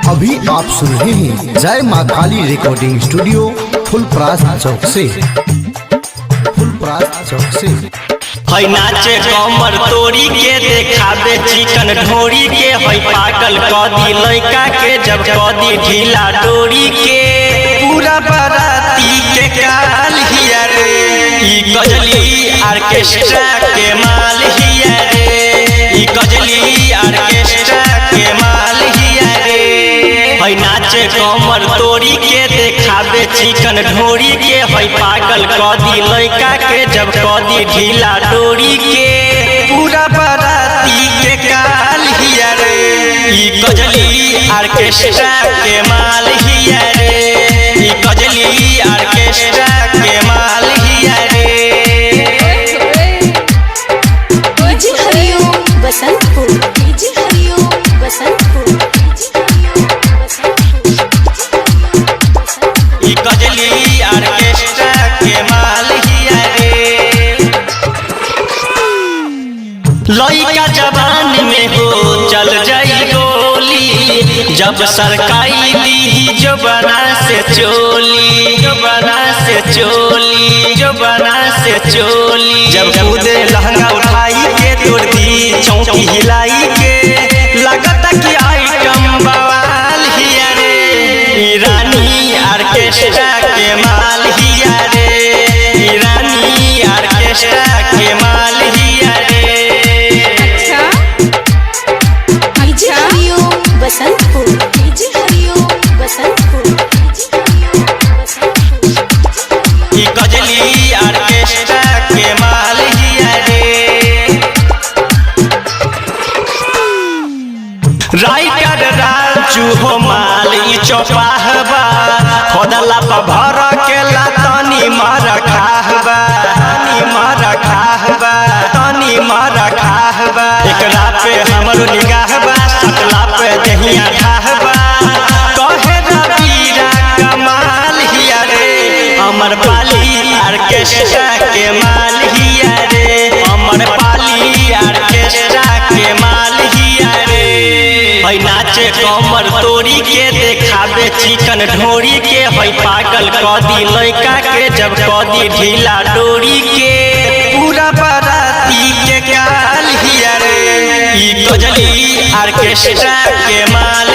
अभी आप सुन रहे हैं जय माँ काली रिकॉर्डिंग स्टूडियो फुलपरास चौक से। है नाचे कमर तोड़ी के देखाबे चिकन ढोरी के, है पागल कदी लइका के जब कदी ढीला डोरी के। पूरा बाराती के काल हिया रे, ई गजली ऑर्केस्ट्रा के माल हिया रे, ई गजली ऑर्केस्ट्रा के माल हिया रे। है नाचे कमर तोड़ी के देखाबे चिकन ढोरी के, है पागल कदी लइका के जब कदी ढीला डोरी के। पूरा बाराती के काल हिया रे, ई गजली ऑर्केस्ट्रा के माल हिया रे, ई गजली ऑर्केस्ट्रा के माल हिया रे। डीजे हरिओम बसंतपुर, डीजे हरिओम बसंतपुर, ई गजली ऑर्केस्ट्रा के माल हिया रे। लइका जवान में हो चल जाई गोली, जब सरकाई दी जो बना से चोली, जो बना से चोली, जो बना से चोली। जब कूदे लहंगा उठाई के तोड़ दी चौकी हिलाई के, लगता कि आइटम बवाल हिया रे। ईरानी ऑर्केस्ट्रा के माल हिया रे, ईरानी ऑर्केस्ट्रा के माल हिया रे। डीजे हरिओम बसंतपुर, डीजे हरिओम बसंतपुर, ई गजली ऑर्केस्ट्रा के माल हिया रे। राइटर राजू हो माल ई चौपाहबा, खोदला पर भर के ला तनी मार खाहबा, तनी मार खाहबा, तनी मार खाहबा। एकरा पे हमरो निगाहबा, सकला पे दहिया ठाहबा। कहे रबीरा कमाल हिया रे, अमर पाली ऑर्केस्ट्रा के माल हिया रे, अमर पाली ऑर्केस्ट्रा के माल हिया रे। है नाचे कमर तोड़ी के देखाबे चिकन ढोरी के, है पागल कदी लइका के जब कदी ढीला डोरी के। पूरा बाराती के काल हिया रे, ई गजली ऑर्केस्ट्रा के माल